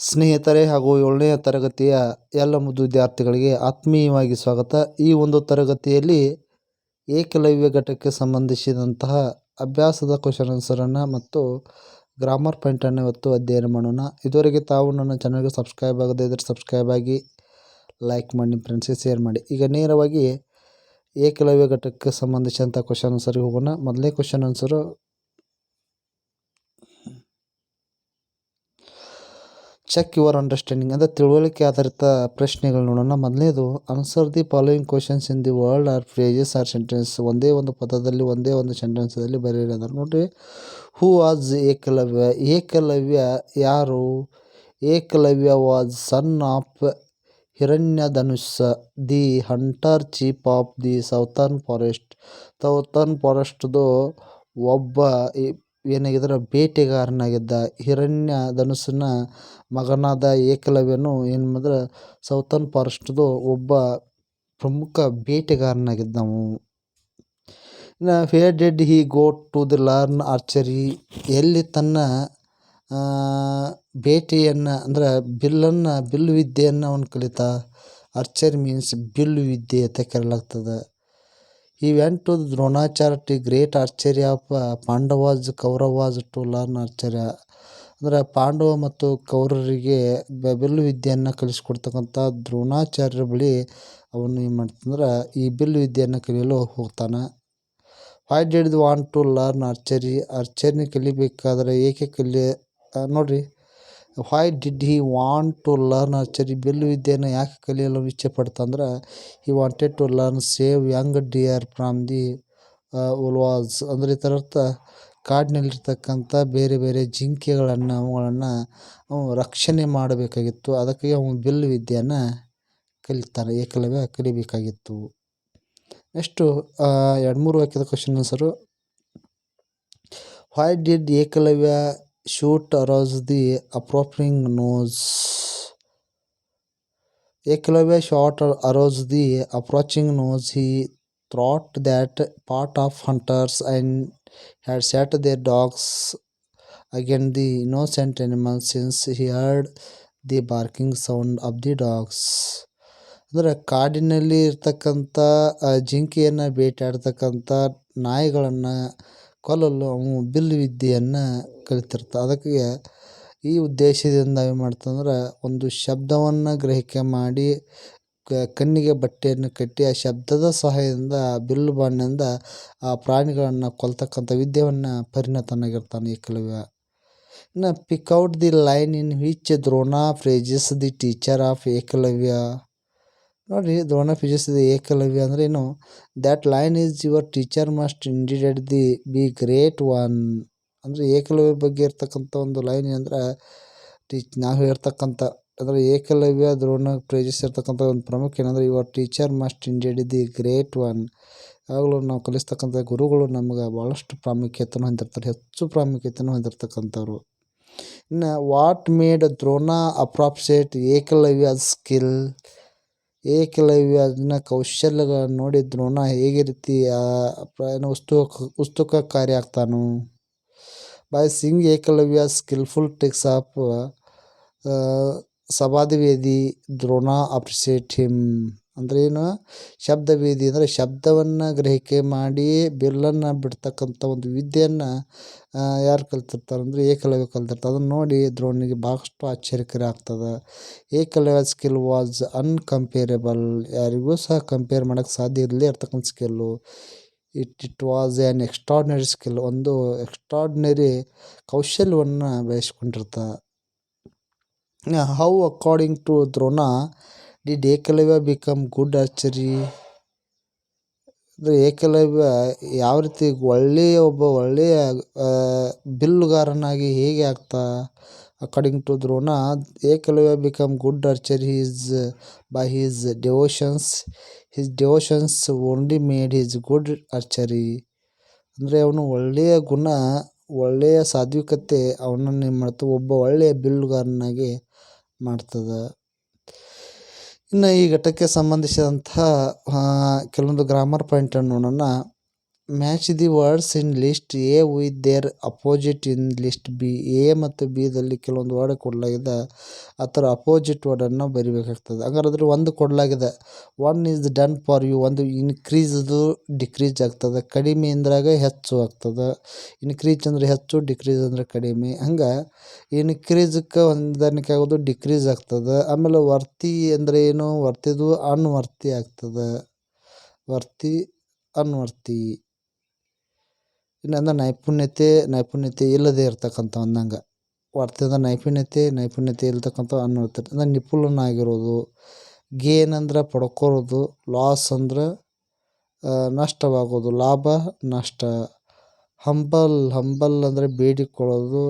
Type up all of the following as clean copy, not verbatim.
ಸ್ನೇಹಿತರೆ ಹಾಗೂ 7ನೇ ತರಗತಿಯ ಎಲ್ಲ ಮುದ್ದು ವಿದ್ಯಾರ್ಥಿಗಳಿಗೆ ಆತ್ಮೀಯವಾಗಿ ಸ್ವಾಗತ. ಈ ಒಂದು ತರಗತಿಯಲ್ಲಿ ಏಕಲವ್ಯ ಘಟಕಕ್ಕೆ ಸಂಬಂಧಿಸಿದಂತಹ ಅಭ್ಯಾಸದ ಕ್ವಶನ್ ಆನ್ಸರನ್ನು ಮತ್ತು ಗ್ರಾಮರ್ ಪಾಯಿಂಟನ್ನು ಇವತ್ತು ಅಧ್ಯಯನ ಮಾಡೋಣ. ಇದುವರೆಗೆ ತಾವು ನನ್ನ ಚಾನಲ್ಗೆ ಸಬ್ಸ್ಕ್ರೈಬ್ ಆಗದೇ ಇದ್ದರೆ ಸಬ್ಸ್ಕ್ರೈಬ್ ಆಗಿ, ಲೈಕ್ ಮಾಡಿ, ಫ್ರೆಂಡ್ಸ್ಗೆ ಶೇರ್ ಮಾಡಿ. ಈಗ ನೇರವಾಗಿ ಏಕಲವ್ಯ ಘಟಕಕ್ಕೆ ಸಂಬಂಧಿಸಿದಂಥ ಕ್ವಶನ್ ಆನ್ಸರ್ಗೆ ಹೋಗೋಣ. ಮೊದಲನೇ question answer, check your understanding ಅಂದರೆ ತಿಳುವಳಿಕೆ ಆಧಾರಿತ ಪ್ರಶ್ನೆಗಳು ನೋಡೋಣ. ಮೊದಲನೇದು, answer the following questions in the word or phrases or sentence. ಒಂದೇ ಒಂದು ಪದದಲ್ಲಿ ಒಂದೇ ಒಂದು ಸೆಂಟೆನ್ಸಲ್ಲಿ ಬರೆಯಿರೋದಾರೆ ನೋಡ್ರಿ. Who was Ekalavya? ಏಕಲವ್ಯ ಯಾರು? Ekalavya was son of Hiranyadhanush, the hunter chief of the southern forest. Southern ಫಾರೆಸ್ಟ್ದು ಒಬ್ಬ ಏನಾಗಿದ್ರೆ ಬೇಟೆಗಾರನಾಗಿದ್ದ. ಹಿರಣ್ಯ ಧನುಸ್ಸಿನ ಮಗನಾದ ಏಕಲವ್ಯನು ಏನು ಮಾಡಿದ್ರೆ ಸೌತರ್ನ್ ಫಾರೆಸ್ಟ್ದು ಒಬ್ಬ ಪ್ರಮುಖ ಬೇಟೆಗಾರನಾಗಿದ್ದವು. ಇನ್ನು where did he go to the learn archery? ಎಲ್ಲಿ ತನ್ನ ಬೇಟೆಯನ್ನು ಅಂದರೆ ಬಿಲ್ಲು ವಿದ್ಯೆಯನ್ನು ಅವನು ಕಲಿತ. ಆರ್ಚರಿ ಮೀನ್ಸ್ ಬಿಲ್ಲು ವಿದ್ಯೆ ಅಂತ ಕರೆಯಲಾಗ್ತದೆ. ಈ went to Dronacharya the great archery of Pandavas Kauravas to learn archery. ಅಂದರೆ ಪಾಂಡವ ಮತ್ತು ಕೌರವರಿಗೆ ಬಿಲ್ಲು ವಿದ್ಯೆಯನ್ನು ಕಲಿಸ್ಕೊಡ್ತಕ್ಕಂಥ ದ್ರೋಣಾಚಾರ್ಯರ ಬಳಿ ಅವನು ಏನು ಮಾಡ್ತಂದ್ರೆ ಈ ಬಿಲ್ಲು ವಿದ್ಯೆಯನ್ನು ಕಲಿಯಲು ಹೋಗ್ತಾನೆ. Why did want to learn archery? ಆರ್ಚರಿನ ಕಲಿಬೇಕಾದ್ರೆ ಏಕೆ ನೋಡ್ರಿ, why did he want to learn archery? ಬಿಲ್ಲು ವಿದ್ಯೆಯನ್ನು ಯಾಕೆ ಕಲಿಯಲು ಇಚ್ಛೆ ಪಡ್ತಂದ್ರೆ he wanted to learn save young deer from the wolves. ಅಂದರೆ ಇದರ ಅರ್ಥ ಕಾಡಿನಲ್ಲಿರ್ತಕ್ಕಂಥ ಬೇರೆ ಬೇರೆ ಜಿಂಕೆಗಳನ್ನು ಅವುಗಳನ್ನು ರಕ್ಷಣೆ ಮಾಡಬೇಕಾಗಿತ್ತು. ಅದಕ್ಕೆ ಅವನು ಬಿಲ್ಲು ವಿದ್ಯೆಯನ್ನು ಕಲಿತಾನೆ, ಏಕಲವ್ಯ ಕಲಿಬೇಕಾಗಿತ್ತು. ನೆಕ್ಸ್ಟು 2-3 ವಾಕ್ಯದ question answer. Why did Ekalavya shoot arrows the approaching nose? Ekalavya shot arrows the approaching nose. He thought that part of hunters and had set their dogs against the innocent animals since he heard the barking sound of the dogs. ಅಂದರೆ ಕಾಡಿನಲ್ಲಿ ಇರ್ತಕ್ಕಂಥ ಜಿಂಕೆಯನ್ನು ಬೇಟೆಯಾಡ್ತಕ್ಕಂಥ ನಾಯಿಗಳನ್ನು ಕೊಲ್ಲಲು ಅವನು bill ವಿದ್ಯೆಯನ್ನು ಕಲಿತಿರ್ತಾನೆ. ಅದಕ್ಕೆ ಈ ಉದ್ದೇಶದಿಂದ ಏನು ಮಾಡ್ತಂದ್ರೆ ಒಂದು ಶಬ್ದವನ್ನು ಗ್ರಹಿಕೆ ಮಾಡಿ ಕಣ್ಣಿಗೆ ಬಟ್ಟೆಯನ್ನು ಕಟ್ಟಿ ಆ ಶಬ್ದದ ಸಹಾಯದಿಂದ ಬಿಲ್ಲು ಬಾಣಿನಿಂದ ಆ ಪ್ರಾಣಿಗಳನ್ನು ಕೊಲ್ತಕ್ಕಂಥ ವಿದ್ಯೆಯನ್ನು ಪರಿಣತನಾಗಿರ್ತಾನೆ ಏಕಲವ್ಯ. ಇನ್ನು pick out the line in which Drona praises the teacher of Ekalavya. ನೋಡಿರಿ, ದ್ರೋಣ ಫ್ರೇಜಸ್ ದಿ ಏಕಲವ್ಯ ಅಂದರೆ ಏನು? That line is your teacher must indeed the be great one. ಅಂದರೆ ಏಕಲವ್ಯ ಬಗ್ಗೆ ಇರ್ತಕ್ಕಂಥ ಒಂದು ಲೈನ್ ಏನಂದ್ರೆ ನಾವು ಹೇಳ್ತಕ್ಕಂಥ ಅಂದರೆ ಏಕಲವ್ಯ ದ್ರೋಣ ಫ್ರೇಜಸ್ ಇರ್ತಕ್ಕಂಥ ಒಂದು ಪ್ರಮುಖ ಏನಂದರೆ your teacher must indeed the great one. ಯಾವಾಗಲೂ ನಾವು ಕಲಿಸ್ತಕ್ಕಂಥ ಗುರುಗಳು ನಮ್ಗೆ ಭಾಳಷ್ಟು ಪ್ರಾಮುಖ್ಯತೆಯನ್ನು ಹೊಂದಿರ್ತಾರೆ, ಹೆಚ್ಚು ಪ್ರಾಮುಖ್ಯತೆಯನ್ನು ಹೊಂದಿರತಕ್ಕಂಥವ್ರು. ಇನ್ನು what made Drona appropriate Ekalavya skill? Ekalavya ಅದನ್ನ ಕೌಶಲ್ಯಗಳನ್ನು ನೋಡಿ ದ್ರೋಣ ಹೇಗೆ ರೀತಿ ಉತ್ಸುಕಕಾರಿ ಆಗ್ತಾನು. By seeing Ekalavya skilful tricks of shabdavedi Drona appreciate him. ಅಂದರೆ ಏನು? ಶಬ್ದವೇದಿ ಅಂದರೆ ಶಬ್ದವನ್ನು ಗ್ರಹಿಕೆ ಮಾಡಿ ಬಿಲ್ಲನ್ನು ಬಿಡ್ತಕ್ಕಂಥ ಒಂದು ವಿದ್ಯೆಯನ್ನು ಯಾರು ಕಲ್ತಿರ್ತಾರೆ ಅಂದರೆ ಏಕಲವ್ಯ ಕಲ್ತಿರ್ತಾರೆ. ಅದನ್ನು ನೋಡಿ ದ್ರೋಣಿಗೆ ಭಾಳಷ್ಟು ಆಶ್ಚರ್ಯಕರ ಆಗ್ತದೆ. Ekalavya skill was incomparable. ಯಾರಿಗೂ ಸಹ ಕಂಪೇರ್ ಮಾಡೋಕ್ಕೆ ಸಾಧ್ಯ ಇರಲೇ ಇರ್ತಕ್ಕಂಥ skill. It was an extraordinary skill. ಒಂದು ಎಕ್ಸ್ಟ್ರಾರ್ಡಿನರಿ ಕೌಶಲ್ಯವನ್ನು ಬೆಳೆಸ್ಕೊಂಡಿರ್ತಾರೆ. How according to Drona did Ekalavya become good archery? ಅಂದರೆ ಏಕಲವ್ಯ ಯಾವ ರೀತಿ ಒಬ್ಬ ಒಳ್ಳೆಯ ಬಿಲ್ಲುಗಾರನಾಗಿ ಹೇಗೆ ಆಗ್ತಾ? According to Drona Ekalavya become good archery is by his devotions. His devotions only made his good archery. ಅಂದರೆ ಅವನು ಒಳ್ಳೆಯ ಗುಣ, ಒಳ್ಳೆಯ ಸಾತ್ವಿಕತೆ ಅವನನ್ನು ಏನು ಮಾಡ್ತದೆ, ಒಬ್ಬ ಒಳ್ಳೆಯ ಬಿಲ್ಲುಗಾರನಾಗಿ ಮಾಡ್ತದೆ. ಇನ್ನು ಈ ಘಟಕ್ಕೆ ಸಂಬಂಧಿಸಿದಂತಹ ಕೆಲವೊಂದು ಗ್ರಾಮರ್ ಪಾಯಿಂಟನ್ನು ನೋಡೋಣ. Match the words in list A with their opposite in list B. A ಮತ್ತು ಬಿ ದಲ್ಲಿ ಕೆಲವೊಂದು ವರ್ಡ್ ಕೊಡಲಾಗಿದೆ, ಆ ಥರ ಅಪೋಸಿಟ್ ವರ್ಡನ್ನು ಬರಿಬೇಕಾಗ್ತದೆ. ಹಂಗಾದ್ರೆ ಒಂದು ಕೊಡಲಾಗಿದೆ, one is done for you, ಒಂದು ಇನ್ಕ್ರೀಸ್ದು ಡಿಕ್ರೀಸ್ ಆಗ್ತದೆ, ಕಡಿಮೆ ಅಂದ್ರಾಗ ಹೆಚ್ಚು ಆಗ್ತದೆ. ಇನ್ಕ್ರೀಸ್ ಅಂದರೆ ಹೆಚ್ಚು, ಡಿಕ್ರೀಸ್ ಅಂದರೆ ಕಡಿಮೆ. ಹಂಗೆ ಇನ್ಕ್ರೀಸ್ಗೆ ಹೊಂದಾಣಿಕೆ ಆಗೋದು ಡಿಕ್ರೀಸ್ ಆಗ್ತದೆ. ಆಮೇಲೆ ವರ್ತಿ ಅಂದರೆ ಏನು, ವರ್ತಿದು ಅನ್ವರ್ತಿ ಆಗ್ತದೆ, ವರ್ತಿ ಅನ್ವರ್ತಿ. ಇನ್ನೊಂದು ನೈಪುಣ್ಯತೆ ಇಲ್ಲದೆ ಇರ್ತಕ್ಕಂಥ ಅಂದಂಗೆ. ವರ್ತಿಯಿಂದ ನೈಪುಣ್ಯತೆ ಇರ್ತಕ್ಕಂಥ ಅನ್ವರ್ತಿ ಅಂದರೆ ನಿಪುಣನಾಗಿರೋದು. ಗೇನ್ ಅಂದ್ರೆ ಪಡ್ಕೊಳ್ಳೋದು, ಲಾಸ್ ಅಂದ್ರೆ ನಷ್ಟವಾಗೋದು, ಲಾಭ ನಷ್ಟ. ಹಂಬಲ್ ಅಂದರೆ ಬೇಡಿಕೊಳ್ಳೋದು,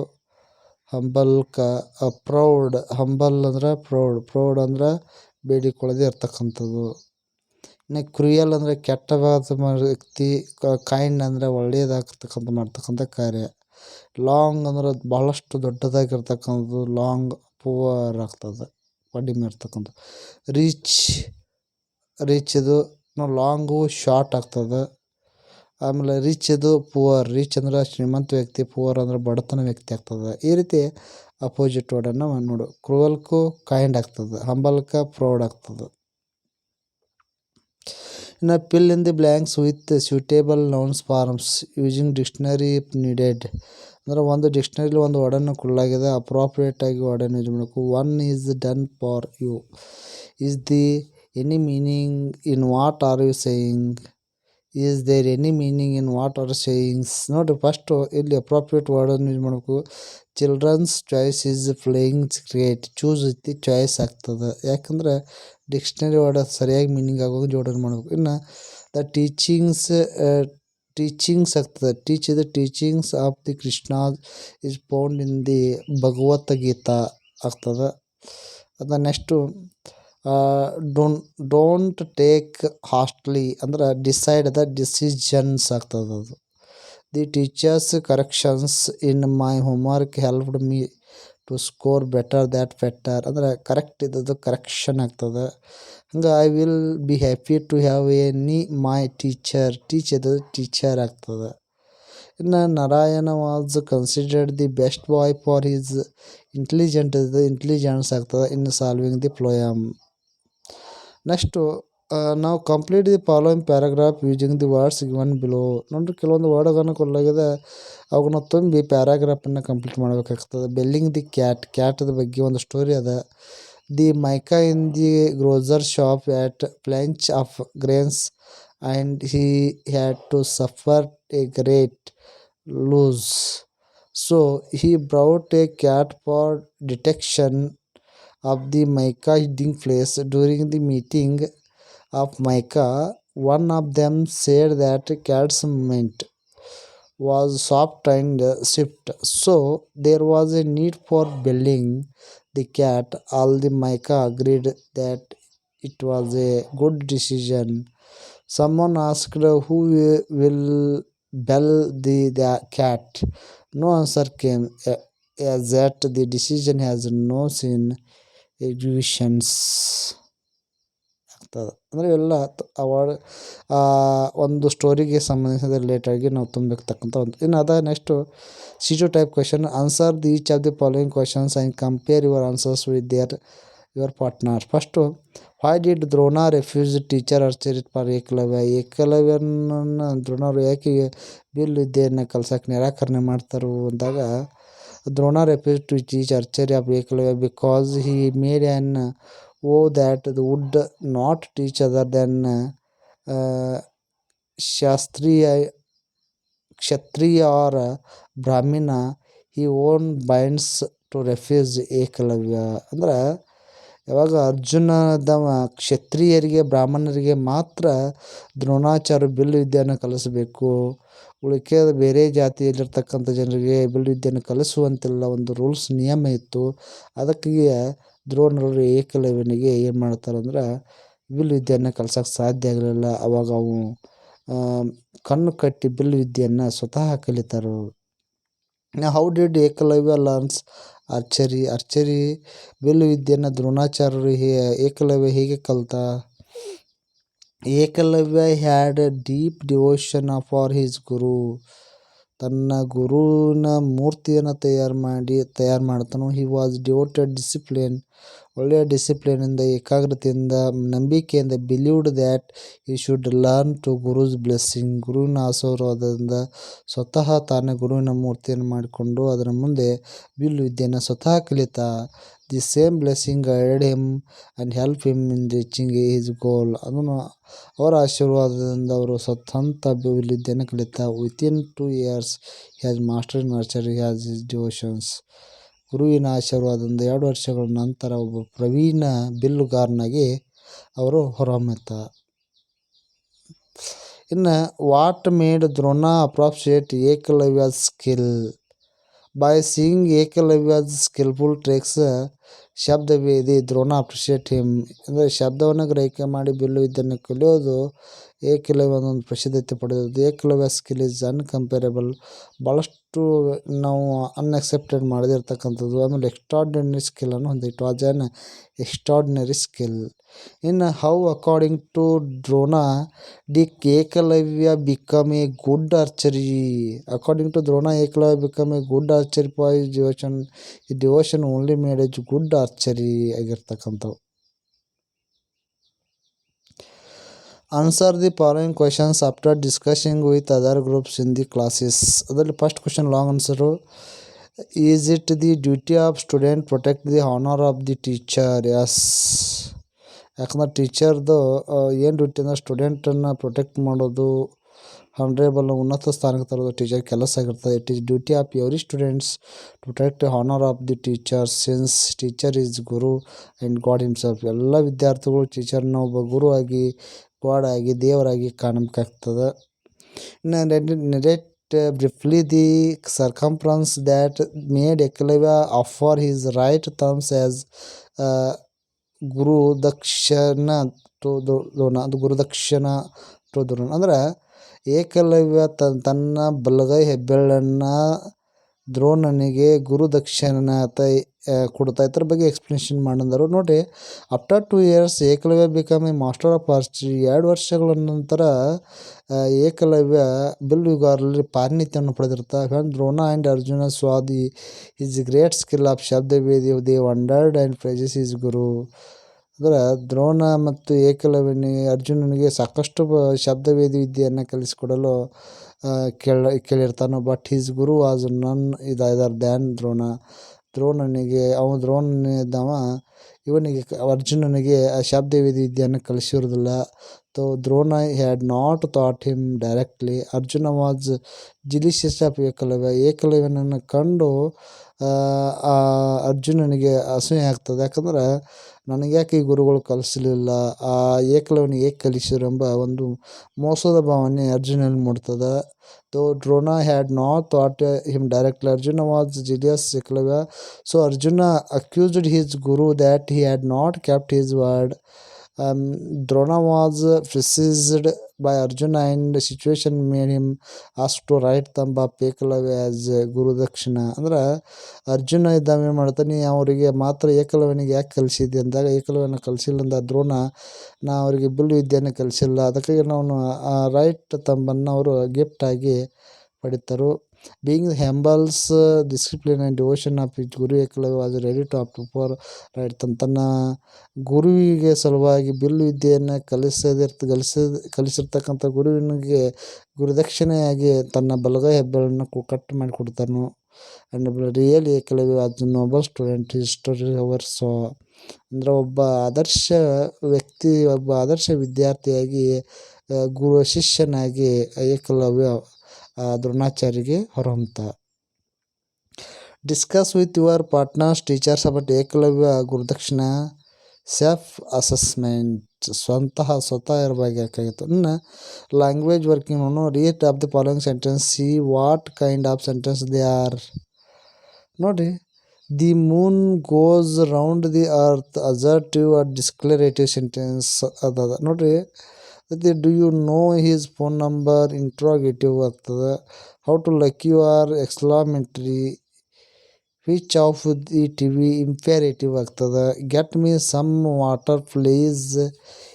ಹಂಬಲ್ ಅಂದ್ರೆ ಪ್ರೌಡ್ ಅಂದ್ರೆ ಬೇಡಿಕೊಳ್ಳದೆ ಇರ್ತಕ್ಕಂಥದ್ದು. ಇನ್ನು ಕ್ರೂಯಲ್ ಅಂದರೆ ಕೆಟ್ಟವಾದ ವ್ಯಕ್ತಿ, ಕೈಂಡ್ ಅಂದರೆ ಒಳ್ಳೆಯದಾಗ್ತಕ್ಕಂಥ ಮಾಡ್ತಕ್ಕಂಥ ಕಾರ್ಯ. ಲಾಂಗ್ ಅಂದ್ರೆ ಭಾಳಷ್ಟು ದೊಡ್ಡದಾಗಿರ್ತಕ್ಕಂಥದ್ದು, ಲಾಂಗ್ ಪುವರ್ ಆಗ್ತದೆ, ಕಡಿಮೆ ಇರ್ತಕ್ಕಂಥದ್ದು. ರಿಚ್ ಇದು ಲಾಂಗು ಶಾರ್ಟ್ ಆಗ್ತದೆ. ಆಮೇಲೆ ರಿಚ್ ಇದು ಪುವರ್, ರಿಚ್ ಅಂದ್ರೆ ಶ್ರೀಮಂತ ವ್ಯಕ್ತಿ, ಪುವರ್ ಅಂದ್ರೆ ಬಡತನ ವ್ಯಕ್ತಿ ಆಗ್ತದೆ. ಈ ರೀತಿ ಅಪೋಸಿಟ್ ವರ್ಡನ್ನು ನೋಡು. ಕ್ರೂವಲ್ಕು ಕೈಂಡ್ ಆಗ್ತದೆ, ಹಂಬಲ್ಕ ಪ್ರೌಡ್ ಆಗ್ತದೆ. ಇನ್ನು fill in the blanks with suitable nouns forms using dictionary if needed. ಅಂದರೆ ಒಂದು ಡಿಕ್ಷನರಿಲಿ ಒಂದು ವರ್ಡನ್ನು ಕೊಡಲಾಗಿದೆ, ಅಪ್ರಾಪ್ರಿಯೇಟ್ ಆಗಿ ವರ್ಡನ್ನು ಯೂಸ್ ಮಾಡಬೇಕು. One is done for you, is the any meaning in what are you saying, is there any meaning in what are sayings. ನೋಡಿರಿ, first ಇಲ್ಲಿ appropriate ವರ್ಡನ್ನು ಯೂಸ್ ಮಾಡಬೇಕು. Children's choice is playing cricket, choose ಐತಿ choice ಆಗ್ತದೆ, ಯಾಕಂದ್ರೆ dictionary word ಸರಿಯಾಗಿ meaning ಆಗೋದು ಜೋಡಣೆ ಮಾಡಬೇಕು. ಇನ್ನು ದ ಟೀಚಿಂಗ್ಸ್ ಆಗ್ತದೆ, ಟೀಚ್ ಇದು teachings of the Krishna is found in the Bhagavad Gita ಆಗ್ತದೆ. ಅದು ನೆಕ್ಸ್ಟು ಡೋಂಟ್ ಟೇಕ್ ಹಾಸ್ಟ್ಲಿ ಅಂದ್ರೆ ಡಿಸೈಡ್ ದ ಡಿಸಿಷನ್ಸ್ ಆಗ್ತದೆ. ಅದು the teacher's corrections in my homework helped me to score better that better ಅಂದರೆ ಕರೆಕ್ಟ್ ಇದ್ದದ್ದು ಕರೆಕ್ಷನ್ ಆಗ್ತದೆ. ಹಂಗೆ I will be happy to have my teacher, teach ಇದ್ದದ್ದು ಟೀಚರ್ ಆಗ್ತದೆ. ಇನ್ನು Narayana was considered the best boy for his intelligent ಇದ್ದದ್ದು intelligence ಆಗ್ತದೆ in solving the problem. Next ನಾವು complete the following paragraph using the words given below. ನೋಡಿರಿ, ಕೆಲವೊಂದು ವರ್ಡ್ಗಳನ್ನು ಕೊಡಲಾಗಿದೆ, ಅವುಗಳನ್ನ ತುಂಬಿ ಪ್ಯಾರಾಗ್ರಾಫನ್ನು ಕಂಪ್ಲೀಟ್ ಮಾಡಬೇಕಾಗ್ತದೆ. ಬೆಲ್ಲಿಂಗ್ ದಿ ಕ್ಯಾಟದ ಬಗ್ಗೆ ಒಂದು ಸ್ಟೋರಿ ಅದ. The mice in the grocer shop at plenty of grains and he had to suffer a great loss. So he brought a cat for detection of the mica hiding place. During the meeting of mica, one of them said that cat's mint was soft and swift, so there was a need for belling the cat. All the mica agreed that it was a good decision. Someone asked, who will bell the cat? No answer came, as that the decision has no sin exhibitions ಆಗ್ತದೆ. ಅಂದರೆ ಇವೆಲ್ಲ award ಒಂದು ಸ್ಟೋರಿಗೆ ಸಂಬಂಧಿಸಿದ ರಿಲೇಟಾಗಿ ನಾವು ತುಂಬತಕ್ಕಂಥ ಒಂದು. ಇನ್ನು ಅದ next C2 type question. Answer the each of the following questions and compare your answers with your partner. First, why did Drona refuse teacher archery for Ekalavya. ಏಕಲವ್ಯನನ್ನು ದ್ರೋಣರು ಯಾಕೆ ಬಿಲ್ ವಿದ್ಯೆಯನ್ನು ಕಲ್ಸಕ್ಕೆ ನಿರಾಕರಣೆ ಮಾಡ್ತಾರೆ ಅಂದಾಗ, Drona refused to teach archery of Eklavya because he made an vow that would not teach other than Kshatriya or ಬ್ರಾಹ್ಮಣ. he own binds to refuse Eklavya. ಅಂದ್ರೆ ಯಾವಾಗ ಅರ್ಜುನದವ ಕ್ಷತ್ರಿಯರಿಗೆ ಬ್ರಾಹ್ಮಣರಿಗೆ ಮಾತ್ರ ದ್ರೋಣಾಚಾರ್ಯ ಬಿಲ್ಲು ವಿದ್ಯೆಯನ್ನು ಕಲಿಸಬೇಕು, ಉಳಿಕೆ ಬೇರೆ ಜಾತಿಯಲ್ಲಿರ್ತಕ್ಕಂಥ ಜನರಿಗೆ ಬಿಲ್ಲು ವಿದ್ಯೆಯನ್ನು ಕಲಿಸುವಂತೆಲ್ಲ ಒಂದು ರೂಲ್ಸ್ ನಿಯಮ ಇತ್ತು. ಅದಕ್ಕೆ ದ್ರೋಣರು ಏಕಲವ್ಯನಿಗೆ ಏನು ಮಾಡ್ತಾರೆ ಅಂದ್ರೆ ಬಿಲ್ಲು ವಿದ್ಯೆಯನ್ನು ಕಲ್ಸಕ್ಕೆ ಸಾಧ್ಯ ಆಗಲಿಲ್ಲ. ಅವಾಗ ಅವು ಕಣ್ಣು ಕಟ್ಟಿ ಬಿಲ್ಲು ವಿದ್ಯೆಯನ್ನು ಸ್ವತಃ ಕಲಿತಾರೆ. How did Ekalavya learns archery ಬಿಲ್ಲು ವಿದ್ಯೆಯನ್ನು ದ್ರೋಣಾಚಾರ್ಯರು ಏಕಲವ್ಯ ಹೇಗೆ ಕಲಿತ. Ekalavya had a deep devotion for his guru. ತನ್ನ ಗುರುವಿನ ಮೂರ್ತಿಯನ್ನು ತಯಾರು ಮಾಡ್ತಾನೋ. ಹಿ ವಾಸ್ ಡಿವೋಟೆಡ್ ಡಿಸಿಪ್ಲಿನ್, ಒಳ್ಳೆಯ ಡಿಸಿಪ್ಲಿನಿಂದ, ಏಕಾಗ್ರತೆಯಿಂದ, ನಂಬಿಕೆಯಿಂದ, ಬಿಲೀವ್ಡ್ ದ್ಯಾಟ್ ಈ ಶುಡ್ ಲರ್ನ್ ಟು ಗುರುಸ್ ಬ್ಲೆಸ್ಸಿಂಗ್, ಗುರುವಿನ ಆಶೀರ್ವಾದದಿಂದ ಸ್ವತಃ ತಾನೇ ಗುರುವಿನ ಮೂರ್ತಿಯನ್ನು ಮಾಡಿಕೊಂಡು ಅದರ ಮುಂದೆ ಬಿಲ್ಲು ವಿದ್ಯೆಯನ್ನು ಸ್ವತಃ ಕಲಿತ. The same blessing guided him and help him in reaching his goal. ಅದನ್ನು ಅವರ ಆಶೀರ್ವಾದದಿಂದ ಅವರು ಸ್ವಂತ ಬಿಲ್ಲು ವಿದ್ಯೆಯನ್ನು ಕಲಿತ. Within 2 years has master in archery has his devotions. ಗುರುವಿನ ಆಶೀರ್ವಾದದಿಂದ 2 ವರ್ಷಗಳ ನಂತರ ಒಬ್ಬ ಪ್ರವೀಣ ಬಿಲ್ಲುಗಾರನಾಗಿ ಅವರು ಹೊರಹೊಮ್ಮಿತ. ಇನ್ನು what made Drona appreciate Ekalavya's skill? By seeing Ekalavya's skilful tricks shabdavedi Drona appreciate him. ಅಂದರೆ ಶಬ್ದವನ್ನು ಗ್ರಹಿಕೆ ಮಾಡಿ ಬಿಲ್ಲು ವಿದ್ಯೆಯನ್ನು ಕಲಿಯೋದು ಏಕಲವ್ಯ ಒಂದೊಂದು ಪ್ರಸಿದ್ಧತೆ ಪಡೆಯೋದು. ಏಕಲವ್ಯ ಸ್ಕಿಲ್ ಇಸ್ ಅನ್ಕಂಪೇರಬಲ್, ಭಾಳಷ್ಟು ನಾವು ಅನ್ಎಕ್ಸೆಪ್ಟೆಡ್ ಮಾಡದಿರ್ತಕ್ಕಂಥದ್ದು. ಆಮೇಲೆ ಎಕ್ಸ್ಟ್ರಾರ್ಡಿನರಿ ಸ್ಕಿಲ್ಲನ್ನು ಹೊಂದಿದೆ. It was an extraordinary skill. ಇನ್ನು how according to Drona did Ekalavya become a good archery? According to Drona Ekalavya become a good archery for his devotion. ಈ devotion only made a good archery ಆಗಿರ್ತಕ್ಕಂಥವು. Answer the following questions after discussing with other groups in the classes. ಅದರಲ್ಲಿ first question long answer. Is it the duty of student protect the honour of the teacher? Yes. ಯಾಕಂದ್ರೆ ಟೀಚರ್ದು ಏನು duty ಅಂದರೆ ಸ್ಟೂಡೆಂಟನ್ನು protect ಮಾಡೋದು, honourable ಉನ್ನತ ಸ್ಥಾನಕ್ಕೆ ತರೋದು teacher ಕೆಲಸ ಆಗಿರ್ತದೆ. It is duty of every students to protect honour of the teacher since teacher is guru and god himself. ಎಲ್ಲ ವಿದ್ಯಾರ್ಥಿಗಳು ಟೀಚರ್ನ ಒಬ್ಬ ಗುರು ಆಗಿ, ಗಾಡ್ ಆಗಿ, ದೇವರಾಗಿ ಕಾಣಬೇಕಾಗ್ತದೆ. Narrate briefly the circumstances that made Ekalavya offer his right thumbs as gurudakshina to Drona. ಅದು ಗುರುದಕ್ಷಿಣ ಟು ದ್ರೋಣ ಅಂದರೆ ಏಕಲವ್ಯ ತನ್ನ ಬಲಗೈ ಹೆಬ್ಬೆರಳನ್ನು ದ್ರೋಣನಿಗೆ ಗುರುದಕ್ಷಿಣಾತ ಕೊಡ್ತಾ. ಇದ್ರ ಬಗ್ಗೆ ಎಕ್ಸ್ಪ್ಲನೇಷನ್ ಮಾಡಿದರು ನೋಡಿರಿ. After 2 years Ekalavya become a master of archery. 2 ವರ್ಷಗಳ ನಂತರ ಏಕಲವ್ಯ ಬಿಲ್ಲುಗಾರರಲ್ಲಿ ಪಾರಣಿತ್ಯವನ್ನು ಪಡೆದಿರ್ತಾರೆ. When Drona and Arjuna saw the his great skill of shabdavedi they wondered and praises his guru. ಅಂದರೆ ದ್ರೋಣ ಮತ್ತು ಅರ್ಜುನನಿಗೆ ಸಾಕಷ್ಟು ಶಬ್ದವೇದಿ ವಿದ್ಯೆಯನ್ನು ಕಲಿಸಿಕೊಡಲು ಕೇಳಿರ್ತಾನೆ. But his guru was none other than Drona. ದ್ರೋಣನಿದ್ದವ ಇವನಿಗೆ ಅರ್ಜುನನಿಗೆ ಆ ಶಬ್ದವೇದಿ ವಿದ್ಯೆಯನ್ನು ಕಲಿಸಿರೋದಿಲ್ಲ. Though Drona had not taught him directly. Arjuna was jealous of Ekalavya. ಏಕಲವ್ಯನನ್ನು ಕಂಡು ಅರ್ಜುನನಿಗೆ ಅಸೂಯೆ ಆಗ್ತದೆ. ಯಾಕಂದ್ರೆ ನನಗೆ ಯಾಕೆ ಈ ಗುರುಗಳು ಕಲಿಸಲಿಲ್ಲ, ಆ ಏಕಲವ್ಯನಿಗೆ ಏಕೆ ಕಲಿಸಿರು ಎಂಬ ಒಂದು ಮೋಸದ ಭಾವನೆ ಅರ್ಜುನಲ್ಲಿ ಮೂಡ್ತದೆ. Though Drona had not taught him directly. Arjuna was jealous Ekalavya. So Arjuna accused his guru that he had not kept his word. Drona was pressurised by Arjuna and situation made him ask to right thumb of Ekalavya as gurudakshina. ಅಂದ್ರೆ ಅರ್ಜುನ ಇದ್ದಾವೆ ಏನು ಮಾಡ್ತಾನೆ, ಅವರಿಗೆ ಮಾತ್ರ ಏಕಲವ್ಯನಿಗೆ ಯಾಕೆ ಕಲಿಸಿದ್ದೆ ಅಂದಾಗ ಏಕಲವ್ಯನ ಕಲಿಸಿಲ್ಲ ಅಂದ ದ್ರೋಣ, ನಾ ಅವರಿಗೆ ಬಿಲ್ಲು ವಿದ್ಯೆಯನ್ನು ಕಲಿಸಿಲ್ಲ, ಅದಕ್ಕಾಗಿ ನಾವು ರೈಟ್ ತಂಬನ್ನು ಅವರು ಗಿಫ್ಟಾಗಿ ಪಡಿತಾರೆ. Being humbles discipline and devotion of it guru Ekalavya was ready to opt for right ತನ್ನ ಗುರುವಿಗೆ ಸಲುವಾಗಿ ಬಿಲ್ಲು ವಿದ್ಯೆಯನ್ನು ಕಲಿಸಿರ್ತಕ್ಕಂಥ ಗುರುವಿನಿಗೆ ಗುರುದಕ್ಷಿಣೆಯಾಗಿ ತನ್ನ ಬಲಗೈ ಹೆಬ್ಬೆರಳನ್ನು ಕಟ್ ಮಾಡಿ ಕೊಡ್ತಾನು. And real Ekalavya was noble student history ever saw. ಅಂದರೆ ಒಬ್ಬ ಆದರ್ಶ ವ್ಯಕ್ತಿ, ಒಬ್ಬ ಆದರ್ಶ ವಿದ್ಯಾರ್ಥಿಯಾಗಿ, ಶಿಷ್ಯನಾಗಿ ಏಕಲವ್ಯ ದ್ರೋಣಾಚಾರ್ಯಗೆ ಹೊರಹೊಮ್ತ. Discuss with your partners teachers about Ekalavya gurudakshina. Self assessment ಸ್ವತಃ ಇರ ಬಗ್ಗೆ ಬೇಕಾಗಿತ್ತು. ಇನ್ನು language working read of the following sentence, see what kind of sentence they are. ನೋಡಿರಿ, the moon goes round the earth assertive declarative sentence ಅದ. ನೋಡಿರಿ, do you know he's phone number interrogative ಆಗ್ತದೆ. How to luck you are exclamatory. Which of the T V imperative ಆಗ್ತದೆ. Get me some water please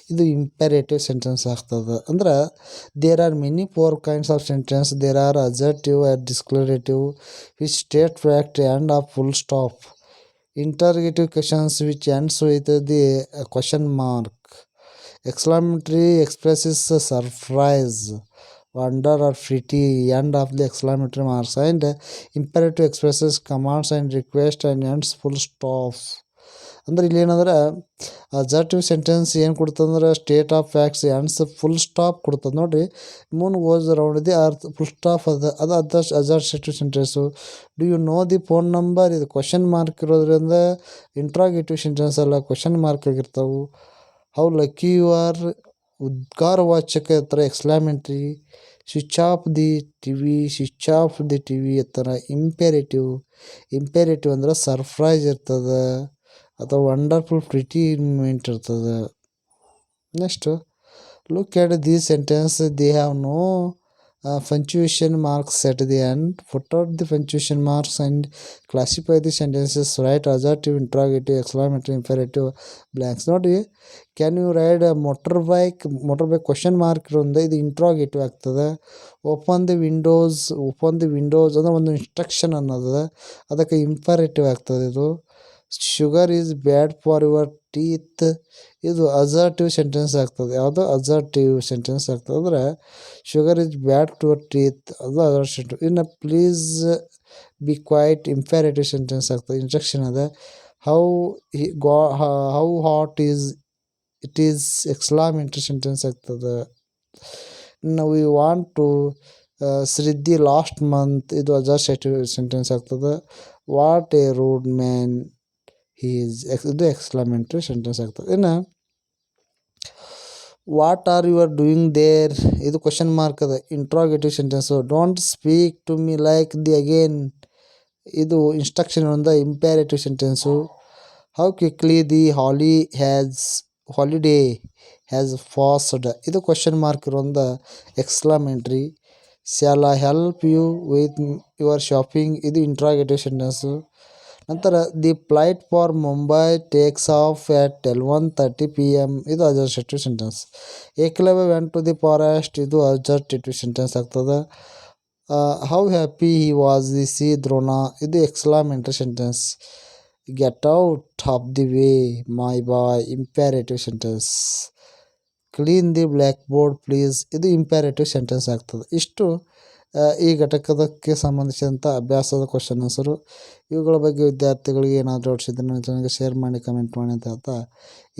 ಇದು imperative sentence ಆಗ್ತದೆ. ಅಂದ್ರೆ there are many four kinds of sentence. There are assertive and declarative which state fact and a full stop. Interrogative questions which ends with the question mark. Exclamatory expresses surprise, wonder or pretty end of the exclamatory marks. And imperative expresses commands and request and ends full stop. ಅಂದ್ರೆ ಇಲ್ಲಿ ಏನಂದ್ರೆ assertive sentence ಏನು ಕೊಡ್ತಂದ್ರೆ state of facts ends full stop ಕೊಡ್ತದೆ ನೋಡಿರಿ. Moon goes round the earth full stop ಅದು assertive sentence. Do you know the phone number ಇದು question mark ಇರೋದ್ರಿಂದ ಇಂಟ್ರಾಗೇಟಿವ್ ಸೆಂಟೆನ್ಸ್ ಎಲ್ಲ ಕ್ವಶನ್ ಮಾರ್ಕ್ ಆಗಿರ್ತಾವೆ. ಹೌ ಲಕ್ಕಿ ಯು ಆರ್ ಉದ್ಗಾರವಾಚಕ ಥರ exclamatory. Switch off the TV switch off the TV ಥರ imperative. Imperative ಅಂದ್ರೆ surprise ಇರ್ತದೆ ಅಥವಾ ವಂಡರ್ಫುಲ್ ಪ್ರಿಟಿ ಮೂಮೆಂಟ್ ಇರ್ತದೆ. Next look at these sentence they have no punctuation marks at the end. Put out the punctuation marks and classify the sentences. Write assertive, interrogative, exclamatory, imperative, blanks. ನೋಡಿ can you ride motor bike question mark ಇರೋದ್ರಿಂದ ಇದು interrogative ಆಗ್ತದೆ. Open the Windows ಅಂದ್ರೆ ಒಂದು instruction ಅನ್ನೋದು, ಅದಕ್ಕೆ imperative ಆಗ್ತದೆ. ಇದು sugar is bad for your teeth ಇದು ಅಸರ್ಟಿವ್ ಸೆಂಟೆನ್ಸ್ ಆಗ್ತದೆ. ಯಾವುದು ಅಸರ್ಟಿವ್ ಸೆಂಟೆನ್ಸ್ ಆಗ್ತದೆ ಅಂದರೆ sugar is bad to your teeth ಅದು ಅಸರ್ಟಿವ್. ಇನ್ನು please be quiet imperative sentence ಆಗ್ತದೆ, ಇನ್ಸ್ಟ್ರಕ್ಷನ್ ಅದ. How hot it is exclamatory sentence ಆಗ್ತದೆ. ಇನ್ನು we want to Shirdi last month ಇದು ಅಸರ್ಟಿವ್ ಸೆಂಟೆನ್ಸ್ ಆಗ್ತದೆ. ವಾಟ್ ಎ ರೂಡ್ ಮ್ಯಾನ್ ಇದು ಎಕ್ಸ್ಕ್ಲಾಮೇಟರಿ ಸೆಂಟೆನ್ಸ್ ಆಗ್ತದೆ. ಇನ್ನು what are you are doing there ಇದು ಕ್ವಶನ್ ಮಾರ್ಕ್ ಅದ, interrogative sentence. Don't speak to me like the again ಇದು ಇನ್ಸ್ಟ್ರಕ್ಷನ್ ಒಂದು imperative sentence. How quickly the holiday has passed ಇದು question mark ಇರೋಂದು exclamatory. Shall I help you with your shopping ಇದು interrogative sentence. ನಂತರ the flight for Mumbai takes off at 11:30 PM ಇದು assertive sentence. Ekalavya went to the forest ಇದು assertive sentence ಆಗ್ತದೆ. How happy he was the see Drona ಇದು exclamatory sentence. Get out of the way my boy imperative sentence. Clean the blackboard please ಇದು imperative sentence ಆಗ್ತದೆ. ಇಷ್ಟು ಈ ಘಟಕಕ್ಕೆ ಸಂಬಂಧಿಸಿದಂಥ ಅಭ್ಯಾಸದ question answer. ಇವುಗಳ ಬಗ್ಗೆ ವಿದ್ಯಾರ್ಥಿಗಳಿಗೆ ಏನಾದರೂ ಡೌಟ್ಸ್ ಇದ್ದರೆ ನನ್ನ ಚಾನಲ್ಗೆ ಶೇರ್ ಮಾಡಿ, ಕಮೆಂಟ್ ಮಾಡಿ ಅಂತ ಹೇಳ್ತಾ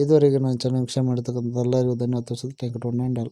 ಇದುವರೆಗೆ ನನ್ನ ಚಾನಲ್ ವೀಕ್ಷಣೆ ಮಾಡಿರ್ತಕ್ಕಂಥ ಎಲ್ಲರಿಗೂ ಧನ್ಯವಾದ. Thank you to all.